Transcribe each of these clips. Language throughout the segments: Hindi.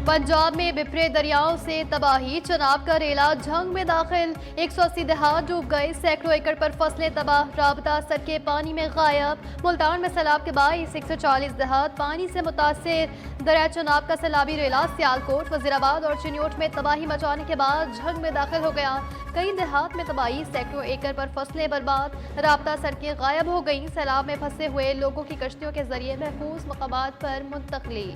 पंजाब में बिफरे दरियाओं से तबाही, चनाब का रेला झंग में दाखिल, 180 देहात डूब गए, सैकड़ों एकड़ पर फसलें तबाह, राबता सड़कें पानी में गायब। मुल्तान में सैलाब के बाईस 140 देहात पानी से मुतासिर, दरिया चनाब का सैलाबी रेला सियालकोट, वजीराबाद और चिन्योट में तबाही मचाने के बाद झंग में दाखिल हो गया। कई देहात में तबाही, सैकड़ों एकड़ पर फसलें बर्बाद, राबता सड़कें गायब हो गईं। सैलाब में फंसे हुए लोगों की कश्तियों के जरिए महफूज मकामात पर मुंतकली।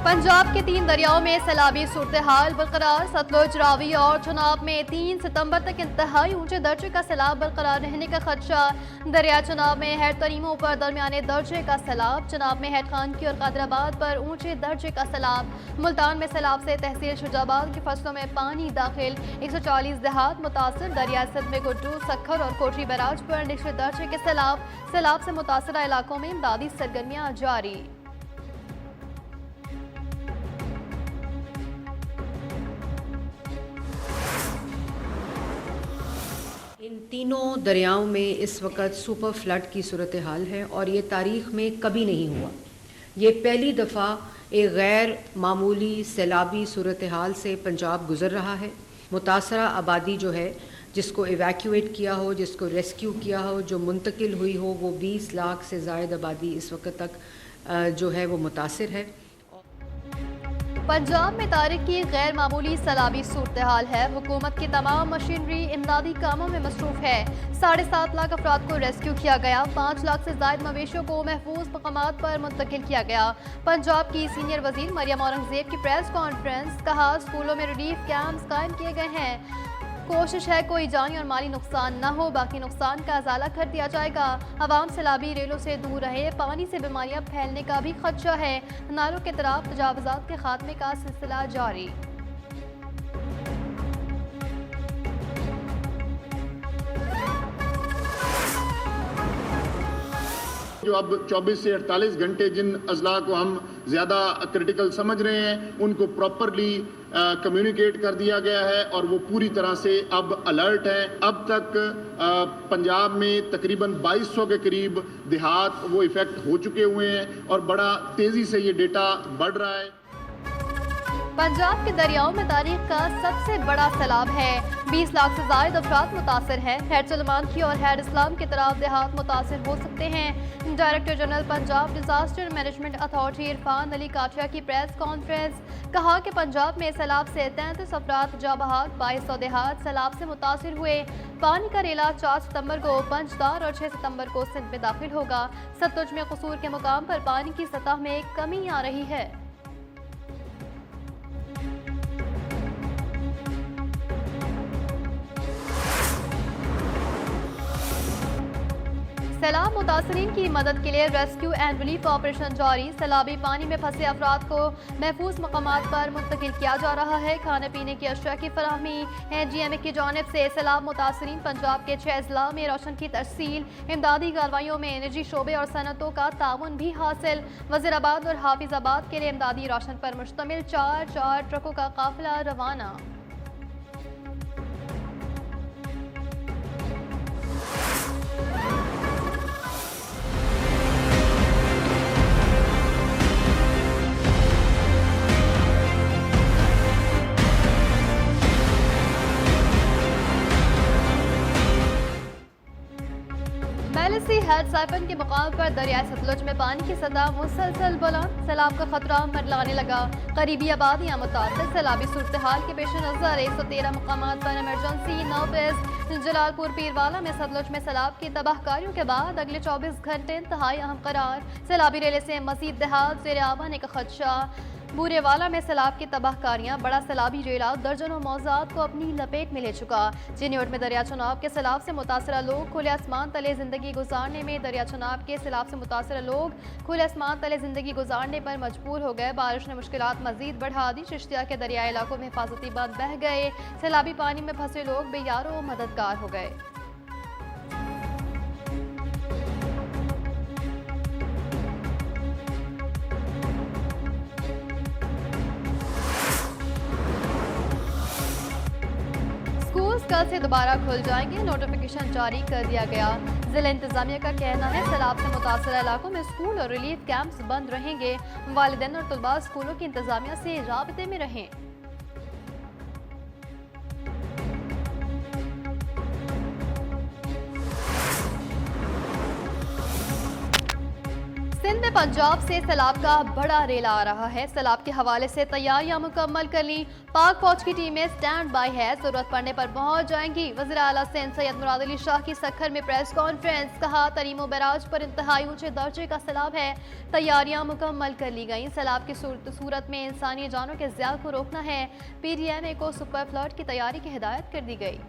पंजाब के 3 दरियाओं में सैलाबी सूरत हाल बरकरार, सतलुज, रावी और चनाब में 3 सितंबर तक इंतहाई ऊंचे दर्जे का सैलाब बरकरार रहने का खदशा। दरिया चनाब में हैड तरीमों पर दरमियाने दर्जे का सैलाब, चनाब में हैड खान की और कादराबाद पर ऊंचे दर्जे का सैलाब। मुल्तान में सैलाब से तहसील शुजाबाद की फसलों में पानी दाखिल, 140 देहात मुतासर। दरिया सिंध में गुड्डू, सखर और कोटरी बैराज पर निचले दर्जे के सैलाब। सैलाब से मुतासरा इलाकों में इमदादी सरगर्मियां जारी। इन तीनों दरियाओं में इस वक्त सुपर फ्लड की सूरत हाल है और ये तारीख़ में कभी नहीं हुआ। ये पहली दफ़ा एक गैर मामूली सैलाबी सूरत हाल से पंजाब गुज़र रहा है। मुतासरा आबादी जो है, जिसको एवैक्यूएट किया हो, जिसको रेस्क्यू किया हो, जो मुंतकिल हुई हो, वो 20 लाख से ज़ायद आबादी इस वक्त तक जो है वो मुतासिर है। पंजाब में तारीख की गैर मामूली सैलाबी सूरत हाल है। हुकूमत की तमाम मशीनरी इमदादी कामों में मसरूफ है। 7.5 लाख अफराद को रेस्क्यू किया गया, 5 लाख से ज्यादा मवेशियों को महफूज मकामात पर मुंतकिल किया गया। पंजाब की सीनियर वजीर मरियम औरंगजेब की प्रेस कॉन्फ्रेंस, कहा स्कूलों में रिलीफ कैंप्स कायम किए गए हैं। कोशिश है कोई जानी और माली नुकसान न हो, बाकी नुकसान का अजाला कर दिया जाएगा। अवाम सैलाबी रेलों से दूर रहे, पानी से बीमारियां फैलने का भी खदशा है। नालों के तरफ तजावुजात के खात्मे का सिलसिला जारी। जो अब 24 से 48 घंटे जिन अजला को हम ज़्यादा क्रिटिकल समझ रहे हैं, उनको प्रॉपरली कम्युनिकेट कर दिया गया है और वो पूरी तरह से अब अलर्ट है। अब तक पंजाब में तकरीबन 2200 के करीब देहात वो इफ़ेक्ट हो चुके हुए हैं और बड़ा तेज़ी से ये डेटा बढ़ रहा है। पंजाब के दरियाओं में तारीख का सबसे बड़ा सैलाब है। 20 लाख से ज्यादा अफराद मुतासर हैं। हैड सलमान की और हैड इस्लाम की तरफ देहात मुतासर हो सकते हैं। Director general Punjab disaster management authority Irfan Ali Kathia की प्रेस कॉन्फ्रेंस, कहा कि पंजाब में सैलाब से 33 अफराद जाबहाक, 2200 देहात सैलाब से मुतासर हुए। पानी का रेला 4 सितंबर को पंजदार और 6 सितंबर को सिंध में दाखिल होगा। सतलुज में कसूर के मुकाम पर पानी की सतह में कमी आ रही है। सैलाब मुतासरीन की मदद के लिए रेस्क्यू एंड रिलीफ ऑपरेशन जारी। सैलाबी पानी में फंसे अफराद को महफूज मकामात पर मुंतकिल किया जा रहा है। खाने पीने की अशिया की फराहमी NGMA की जानिब से सैलाब मुतासरीन पंजाब के 6 अजला में रोशन की तरसील, इमदादी कार्रवाइयों में एनर्जी शोबे और सनतों का ताउन भी हासिल। वजीराबाद और हाफिजाबाद के लिए इमदादी रोशन पर मुश्तमिल 4 ट्रकों का काफिला रवाना। मेलसी हेड साइफन के मुकाम पर दरिया सतलुज में पानी की सतह मुसलसल बुलंद, सैलाब का खतरा मंडलाने लगा। करीबी आबादियां मुतासर। सैलाबी सूरत हाल के पेश नज़र 113 मुकामात पर इमरजेंसी नोटिस। जलालपुर पीरवाला में सतलुज में सैलाब की तबाहकारियों के बाद अगले 24 घंटे इंतहाई अहम करार। सैलाबी रेले से मजीद देहात ज़ेर आब आने का खदशा। बूरेवाला में सैलाब की तबाहकारियां, बड़ा सैलाबी रेला दर्जनों मौजाद को अपनी लपेट में ले चुका। चिन्योट में दरिया चनाब के सैलाब से मुतासरा लोग खुले आसमान तले जिंदगी गुजारने में दरिया चनाब के सैलाब से मुतासरा लोग खुले आसमान तले जिंदगी गुजारने पर मजबूर हो गए। बारिश ने मुश्किलात मजीद बढ़ा दी। चिश्तिया के दरियाई इलाकों में हिफाजती बांध बह गए। सैलाबी पानी में फंसे लोग बेयारो मददगार हो गए। कल से दोबारा खुल जाएंगे, नोटिफिकेशन जारी कर दिया गया। जिला इंतजामिया का कहना है सैलाब से मुतासर इलाकों में स्कूल और रिलीफ कैंप्स बंद रहेंगे। वालिदैन और तलबा स्कूलों की इंतजामिया से राबते में रहें। सिंध में पंजाब से सैलाब का बड़ा रेला आ रहा है। सैलाब के हवाले से तैयारियां मुकम्मल कर ली। पाक फौज की टीमें स्टैंड बाय है, जरूरत पड़ने पर पहुंच जाएंगी। वज़ीर आला सिंध सैयद मुराद अली शाह की सखर में प्रेस कॉन्फ्रेंस, कहा तरीमो बैराज पर इंतहाई ऊंचे दर्जे का सैलाब है, तैयारियां मुकम्मल कर ली गई। सैलाब की सूरत में इंसानी जानों के ज़िया को रोकना है। PDMA को सुपर फ्लड की तैयारी की हिदायत कर दी गई।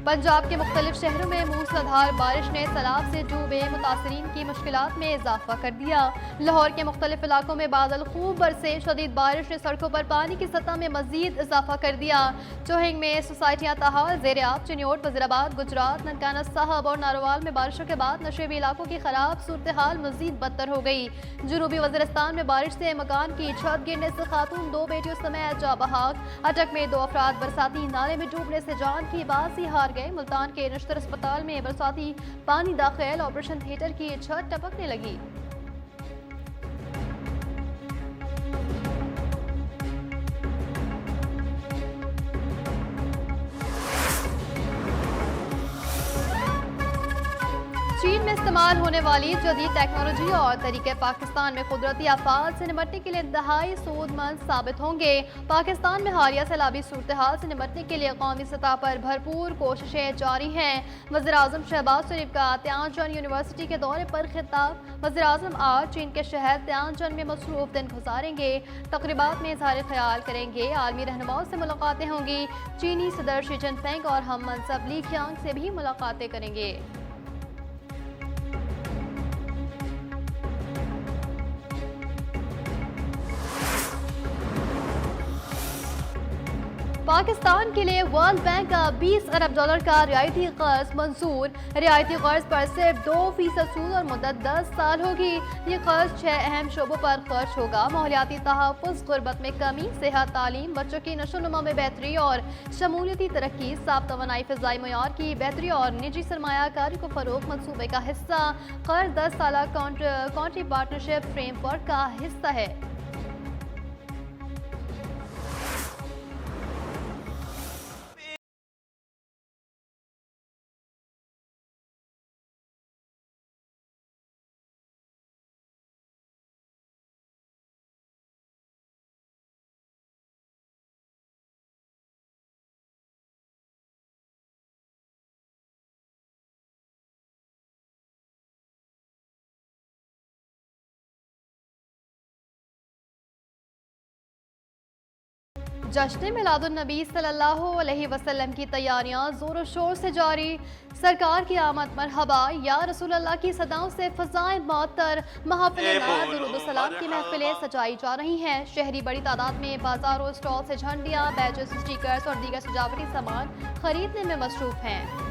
पंजाब के मुख्तलिफ शहरों में मूसलाधार बारिश ने सैलाब से डूबे मुतासरीन की मुश्किलात में इजाफा कर दिया। लाहौर के मुख्तलिफ इलाकों में बादल खूब बरसे, शदीद बारिश ने सड़कों पर पानी की सतह में मजीद इजाफा कर दिया। चोहिंग में सोसाइटियां ताहाल ज़ेर आब, चिन्योट, वज़ीराबाद, गुजरात, ननकाना साहब और नारोवाल में बारिशों के बाद नशेबी इलाकों की खराब सूरत हाल मजीद बदतर हो गई। जनूबी वज़ीरिस्तान में बारिश से मकान की छत गिरने से खातून 2 बेटियों समेत जा बहाक। अटक में 2 अफराद बरसाती नाले में डूबने से जान की बाजी हार गए। मुल्तान के नश्तर अस्पताल में बरसाती पानी दाखिल, ऑपरेशन थिएटर की छत टपकने लगी। चीन में इस्तेमाल होने वाली जदीद टेक्नोलॉजी और तरीके पाकिस्तान में कुदरती आफात से निपटने के लिए इंतहाई सूदमंद साबित होंगे। पाकिस्तान में हालिया सैलाबी सूरत हाल से निपटने के लिए कौमी सतह पर भरपूर कोशिशें जारी हैं। वज़ीर आज़म शहबाज शरीफ का त्यानचंद यूनिवर्सिटी के दौरे पर खिताब। वज़ीर आज़म आज चीन के शहर त्यानचंद में मसरूफ दिन गुजारेंगे। तकरीबात में इज़हार ख्याल करेंगे। आलमी रहनुमाओं से मुलाकातें होंगी। चीनी सदर शी जिनपिंग और हम मनसब ली ख्यांग से भी मुलाकातें करेंगे। पाकिस्तान के लिए वर्ल्ड बैंक का $20 अरब का रियायती कर्ज मंजूर। रियायती कर्ज पर सिर्फ 2% सूद और मुद्दत 10 साल होगी। ये कर्ज 6 अहम शोबों पर खर्च होगा। माहौलियाती तहफ़्फ़ुज़, गुर्बत में कमी, सेहत, तालीम, बच्चों की नशोनुमा में बेहतरी और शमूलियती तरक्की, साफ तवानाई, फ़िज़ाई मयार की बेहतरी और निजी सरमायाकारी को फ़रोग़ मंसूबे का हिस्सा। कर्ज 10 साला कंट्री पार्टनरशिप फ्रेमवर्क का हिस्सा है। जश्न मिलादुन्नबी सल्लल्लाहु अलैहि वसल्लम की तैयारियां जोरों शोर से जारी। सरकार की आमद मरहबा या रसूल अल्लाह की सदाओं से फ़ज़ाएं मुअत्तर, महफ़िल नात, दुरूद सलाम की महफ़िलें सजाई जा रही हैं। शहरी बड़ी तादाद में बाजारों, स्टॉल से झंडियाँ, बैजेस, स्टिकर्स और दीगर सजावटी सामान खरीदने में मसरूफ़ हैं।